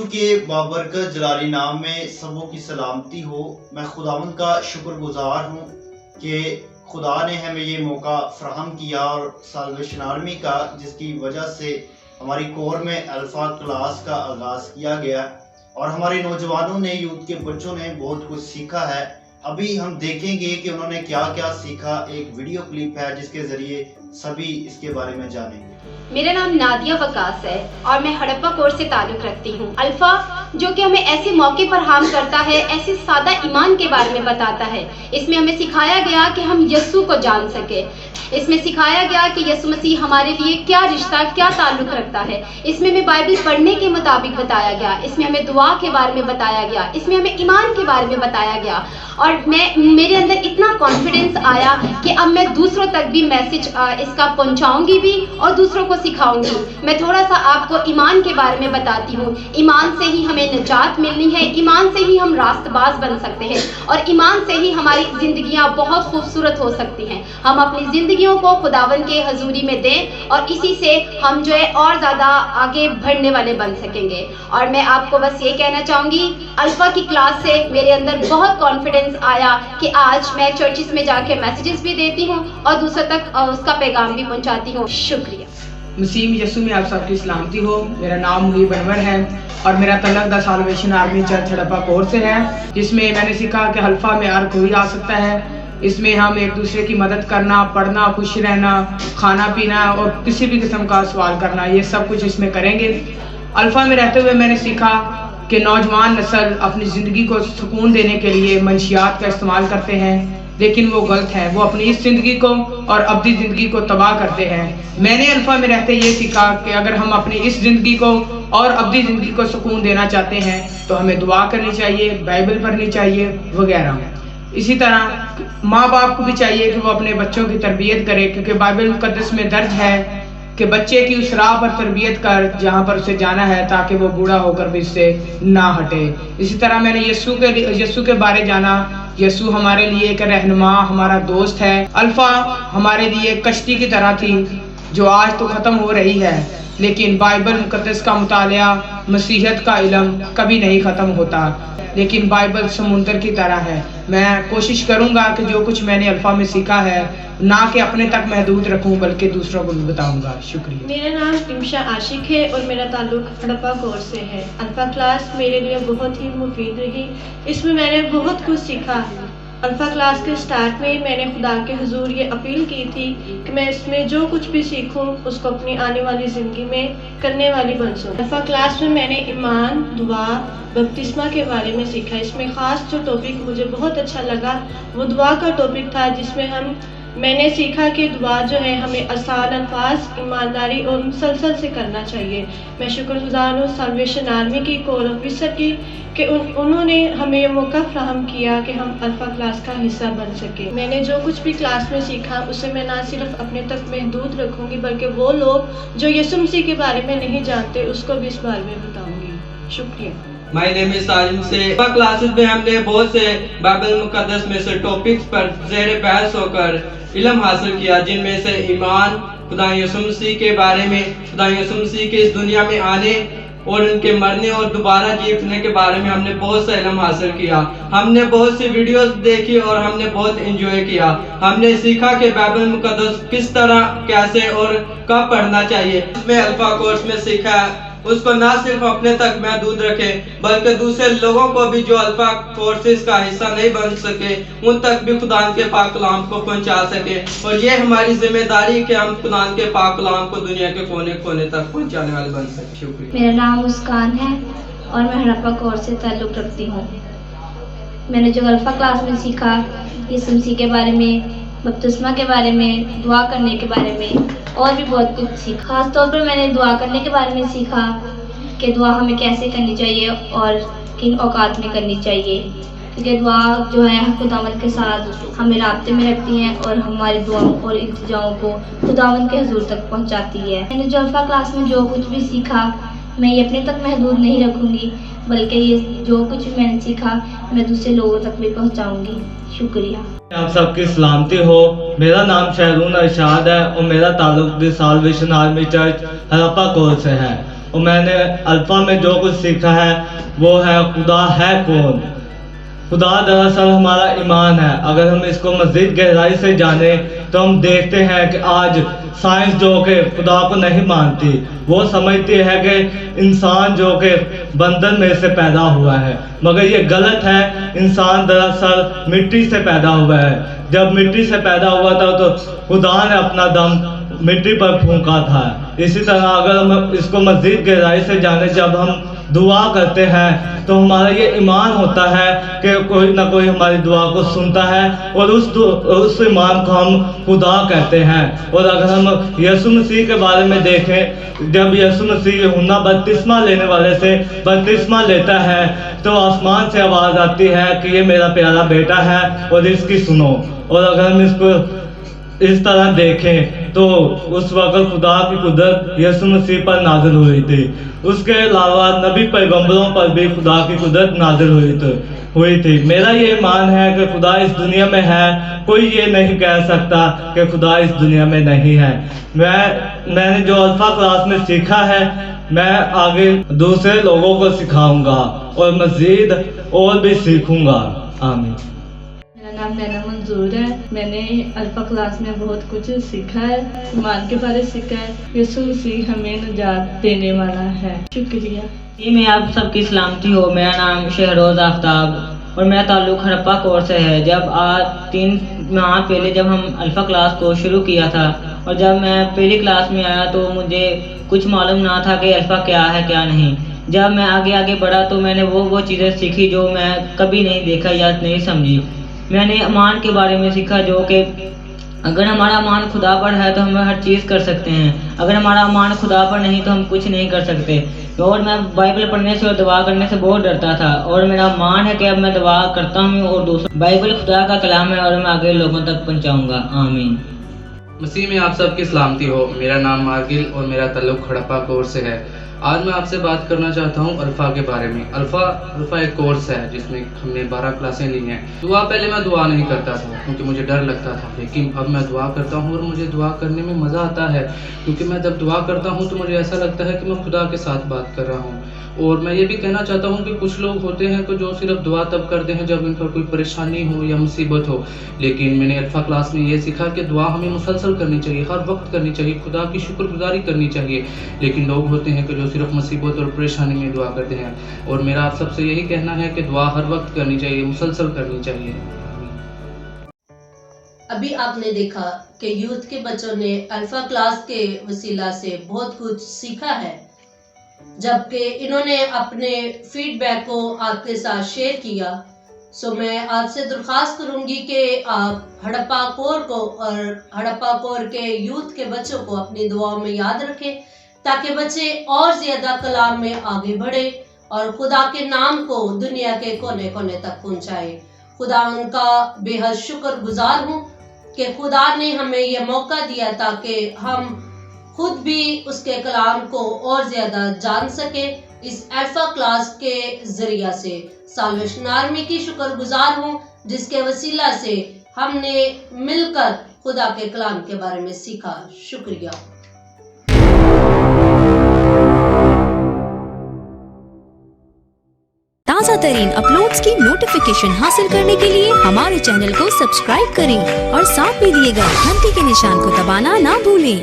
यीशु के बाबरकत जलाली नाम में सबों की सलामती हो। मैं खुदावंद का शुक्रगुजार हूँ कि खुदा ने हमें ये मौका फराहम किया और साल्वेशन आर्मी का, जिसकी वजह से हमारी कोर में अल्फ़ा क्लास का आगाज़ किया गया और हमारे नौजवानों ने, यूथ के बच्चों ने बहुत कुछ सीखा है। अभी हम देखेंगे कि उन्होंने क्या क्या सीखा। एक वीडियो क्लिप है जिसके ज़रिए सभी इसके बारे में जानेंगे। मेरा नाम नादिया वकास है और मैं हड़प्पा कोर से ताल्लुक़ रखती हूँ। अल्फ़ा जो कि हमें ऐसे मौके पर हाम करता है, ऐसे सादा ईमान के बारे में बताता है। इसमें हमें सिखाया गया कि हम यस्सु को जान सके। इसमें सिखाया गया कि यस्सु मसीह हमारे लिए क्या रिश्ता, क्या ताल्लुक़ रखता है। इसमें हमें बाइबल पढ़ने के मुताबिक बताया गया। इसमें हमें दुआ के बारे में बताया गया। इसमें हमें ईमान के बारे में बताया गया और मेरे अंदर इतना कॉन्फिडेंस आया कि अब मैं दूसरों तक भी मैसेज इसका पहुंचाऊंगी भी और दूसरों को सिखाऊंगी। मैं थोड़ा सा आपको ईमान के बारे में बताती हूँ। ईमान से ही हमें निजात मिलनी है, ईमान से ही हम रास्तबाज बन सकते हैं और ईमान से ही हमारी ज़िंदगियाँ बहुत खूबसूरत हो सकती हैं। हम अपनी ज़िंदगियों को खुदावंद के हजूरी में दें और इसी से हम जो है और ज़्यादा आगे बढ़ने वाले बन सकेंगे। और मैं आपको बस ये कहना चाहूँगी, अल्फ़ा की क्लास से मेरे अंदर बहुत कॉन्फिडेंस आया कि आज मैं चर्चिस में जाके मैसेजेस भी देती हूँ और दूसरों तक उसका पैगाम भी पहुँचाती हूँ। शुक्रिया। मसीह यस्सु में आप सबकी सलामती हो। मेरा नाम मुहीब अनवर है और मेरा तल्लक the salvation army church Harappa corps से है, जिसमें मैंने सीखा कि अल्फ़ा में हर कोई आ सकता है। इसमें हम एक दूसरे की मदद करना, पढ़ना, खुश रहना, खाना पीना और किसी भी किस्म का सवाल करना, ये सब कुछ इसमें करेंगे। अल्फ़ा में रहते हुए मैंने सीखा कि नौजवान नस्ल अपनी ज़िंदगी को सुकून देने के लिए मंशियात का इस्तेमाल करते हैं, लेकिन वो गलत है। वो अपनी इस ज़िंदगी को और अब्दी ज़िंदगी को तबाह करते हैं। मैंने अल्फ़ा में रहते ये सीखा कि अगर हम अपनी इस ज़िंदगी को और अब्दी ज़िंदगी को सुकून देना चाहते हैं तो हमें दुआ करनी चाहिए, बाइबल पढ़नी चाहिए वगैरह। इसी तरह माँ बाप को भी चाहिए कि वो अपने बच्चों की तरबियत करे, क्योंकि बाइबल मुक़द्दस में दर्ज है कि बच्चे की उस राह पर तरबियत कर जहाँ पर उसे जाना है, ताकि वो बूढ़ा होकर भी इससे ना हटे। इसी तरह मैंने यस्सु के बारे जाना। यस्सु हमारे लिए एक रहनुमा, हमारा दोस्त है। अल्फ़ा हमारे लिए कश्ती की तरह थी जो आज तो ख़त्म हो रही है, लेकिन बाइबल मुक़द्दस का मुतालिया, मसीहत का इल्म कभी नहीं ख़त्म होता। लेकिन बाइबल समुंदर की तरह है। मैं कोशिश करूंगा कि जो कुछ मैंने अल्फ़ा में सीखा है ना कि अपने तक महदूद रखूं, बल्कि दूसरों को भी बताऊंगा। शुक्रिया। मेरा नाम इमशा आशिक है और मेरा ताल्लुक़ हड़प्पा कोर से है। अल्फ़ा क्लास मेरे लिए बहुत ही मुफीद रही। इसमें मैंने बहुत कुछ सीखा। अल्फ़ा क्लास के स्टार्ट में मैंने खुदा के हुजूर ये अपील की थी कि मैं इसमें जो कुछ भी सीखूं उसको अपनी आने वाली ज़िंदगी में करने वाली बन सकूं। अल्फ़ा क्लास में मैंने ईमान, दुआ, बपतिस्मा के बारे में सीखा। इसमें ख़ास जो टॉपिक मुझे बहुत अच्छा लगा वो दुआ का टॉपिक था, जिसमें मैंने सीखा कि दुआ जो है हमें आसान अल्फाज, ईमानदारी और मुसलसल से करना चाहिए। मैं शुक्रगुजार हूँ साल्वेशन आर्मी की कोर ऑफिसर की कि उन्होंने हमें ये मौका फ्राहम किया कि हम अल्फ़ा क्लास का हिस्सा बन सके। मैंने जो कुछ भी क्लास में सीखा उसे मैं ना सिर्फ अपने तक महदूद रखूँगी, बल्कि वो लोग जो यीशु मसीह के बारे में नहीं जानते उसको भी इस बारे में बताऊँगी। शुक्रिया। माय नेम इज साजिम से क्लासेस में हमने बहुत से बाइबल मुक़द्दस में से टॉपिक्स पर ज़ेर बहस होकर इल्म हासिल किया, जिनमें से ईमान, खुदा यीशु मसीह के बारे में, खुदा यीशु मसीह के इस दुनिया में आने और उनके मरने और दोबारा जी उठने के बारे में हमने बहुत सा इल्म हासिल किया। हमने बहुत सी वीडियोस देखी और हमने बहुत एंजॉय किया। हमने सीखा कि बाइबल मुक़द्दस किस तरह, कैसे और कब पढ़ना चाहिए। इसमें अल्फ़ा कोर्स में सीखा उसको ना सिर्फ अपने तक महदूद रखे, बल्कि दूसरे लोगों को भी जो अल्फ़ा कोर्सेज का हिस्सा नहीं बन सके उन तक भी खुदान के पाक कलाम को पहुंचा सके। और ये हमारी जिम्मेदारी कि हम खुदान के पाक कलाम को दुनिया के कोने कोने तक पहुंचाने वाले बन सके। शुक्रिया। मेरा नाम मुस्कान है और मैं हड़प्पा कोर से ताल्लुक़ रखती हूँ। मैंने जो अल्फ़ा क्लास में सीखा, यीशु मसीह के बारे में, बपतिस्मा के बारे में, दुआ करने के बारे में और भी बहुत कुछ सीखा। ख़ास तौर पर मैंने दुआ करने के बारे में सीखा कि दुआ हमें कैसे करनी चाहिए और किन औकात में करनी चाहिए, क्योंकि दुआ जो है खुदावंद के साथ हमें राब्ते में रखती हैं और हमारी दुआओं और इल्तिजाओं को खुदावंद के हुजूर तक पहुंचाती है। मैंने जो अल्फ़ा क्लास में जो कुछ भी सीखा मैं ये अपने तक महदूद नहीं रखूँगी, बल्कि ये जो कुछ भी मैंने सीखा मैं दूसरे लोगों तक भी पहुँचाऊँगी। शुक्रिया। आप सबकी सलामती हो। मेरा नाम शहरून अरशाद है और मेरा ताल्लुक the salvation army church Harappa corps से है اور میں نے الفا میں جو کچھ سیکھا ہے وہ ہے خدا ہے کون. خدا دراصل ہمارا ایمان ہے. اگر ہم اس کو مزید گہرائی سے جانیں تو ہم دیکھتے ہیں کہ آج سائنس جو کہ خدا کو نہیں مانتی، وہ سمجھتی ہے کہ انسان جو کہ بندر میں سے پیدا ہوا ہے، مگر یہ غلط ہے. انسان دراصل مٹی سے پیدا ہوا ہے. جب مٹی سے پیدا ہوا تھا تو خدا نے اپنا دم مٹی پر پھونکا تھا. اسی طرح اگر ہم اس کو مزید گہرائی سے جانیں، جب ہم دعا کرتے ہیں تو ہمارا یہ ایمان ہوتا ہے کہ کوئی نہ کوئی ہماری دعا کو سنتا ہے اور اس ایمان کو ہم خدا کہتے ہیں. اور اگر ہم یسوع مسیح کے بارے میں دیکھیں، جب یسوع مسیح یوحنا بپتسمہ لینے والے سے بپتسمہ لیتا ہے تو آسمان سے آواز آتی ہے کہ یہ میرا پیارا بیٹا ہے اور اس کی سنو. اور اگر ہم اس کو اس طرح دیکھیں تو اس وقت خدا کی قدرت یسوع مسیح پر نازل ہوئی تھی. اس کے علاوہ نبی پیغمبروں پر بھی خدا کی قدرت نازل ہوئی تھی. میرا یہ ایمان ہے کہ خدا اس دنیا میں ہے. کوئی یہ نہیں کہہ سکتا کہ خدا اس دنیا میں نہیں ہے. میں نے جو الفا کلاس میں سیکھا ہے میں آگے دوسرے لوگوں کو سکھاؤں گا اور مزید اور بھی سیکھوں گا. آمین. میرا نام نینا منظور ہے. میں نے الفا کلاس میں بہت کچھ سیکھا ہے. ایمان کے بارے سیکھا ہے. یسوع مسیح ہمیں نجات دینے والا ہے. شکریہ. جی میں آپ سب کی سلامتی ہو. میرا نام شہروز آفتاب اور میرا تعلق ہڑپا کور سے ہے. جب آج 3 ماہ پہلے جب ہم الفا کلاس کو شروع کیا تھا اور جب میں پہلی کلاس میں آیا تو مجھے کچھ معلوم نہ تھا کہ الفا کیا ہے کیا نہیں. جب میں آگے بڑھا تو میں نے وہ چیزیں سیکھی جو میں کبھی نہیں دیکھا یا نہیں سمجھی. میں نے ایمان کے بارے میں سیکھا جو کہ اگر ہمارا ایمان خدا پر ہے تو ہم ہر چیز کر سکتے ہیں. اگر ہمارا ایمان خدا پر نہیں تو ہم کچھ نہیں کر سکتے. اور میں بائبل پڑھنے سے اور دعا کرنے سے بہت ڈرتا تھا اور میرا ایمان ہے کہ اب میں دعا کرتا ہوں اور دوسرا بائبل خدا کا کلام ہے اور میں آگے لوگوں تک پہنچاؤں گا. آمین. مسیح میں آپ سب کی سلامتی ہو. میرا نام مارگل اور میرا تعلق ہڑپا کور سے ہے. آج میں آپ سے بات کرنا چاہتا ہوں الفا کے بارے میں. الفا ایک کورس ہے جس میں ہم نے 12 کلاسیں لی ہیں. پہلے میں دعا نہیں کرتا تھا کیونکہ مجھے ڈر لگتا تھا، لیکن اب میں دعا کرتا ہوں اور مجھے دعا کرنے میں مزہ آتا ہے کیونکہ میں جب دعا کرتا ہوں تو مجھے ایسا لگتا ہے کہ میں خدا کے ساتھ بات کر رہا ہوں. اور میں یہ بھی کہنا چاہتا ہوں کہ کچھ لوگ ہوتے ہیں جو صرف دعا تب کرتے ہیں جب ان پر کوئی پریشانی ہو یا مصیبت ہو، لیکن میں نے الفا کلاس میں یہ سیکھا کہ دعا ہمیں مسلسل کرنی چاہیے، ہر وقت کرنی چاہیے، خدا کی شکر گزاری کرنی چاہیے. لیکن لوگ ہوتے ہیں کہ جو صرف مصیبت اور پریشانی میں دعا کرتے ہیں. اور میرا آپ سب سے یہی کہنا ہے کہ دعا ہر وقت کرنی چاہیے، مسلسل کرنی چاہیے. ابھی آپ نے دیکھا کہ یوتھ کے بچوں نے الفا کلاس کے وسیلہ سے بہت کچھ سیکھا ہے، جبکہ انہوں نے اپنے فیڈ بیک کو آپ کے ساتھ شیئر کیا. سو میں آپ سے درخواست کروں گی کہ آپ ہڑپا کور کو اور ہڑپا کور کے یوتھ کے بچوں کو اپنی دعاؤں میں یاد رکھیں تاکہ بچے اور زیادہ کلام میں آگے بڑھے اور خدا کے نام کو دنیا کے کونے کونے تک پہنچائے. خدا ان کا بے حد شکر گزار ہوں کہ خدا نے ہمیں یہ موقع دیا تاکہ ہم خود بھی اس کے کلام کو اور زیادہ جان سکے. اس الفا کلاس کے ذریعہ سے سالویشن آرمی کی شکر گزار ہوں جس کے وسیلہ سے ہم نے مل کر خدا کے کلام کے بارے میں سیکھا. شکریہ. تازہ ترین اپلوڈز کی نوٹیفیکیشن حاصل کرنے کے لیے ہمارے چینل کو سبسکرائب کریں اور ساتھ میں دیے گئے گھنٹی کے نشان کو دبانا نہ بھولیں.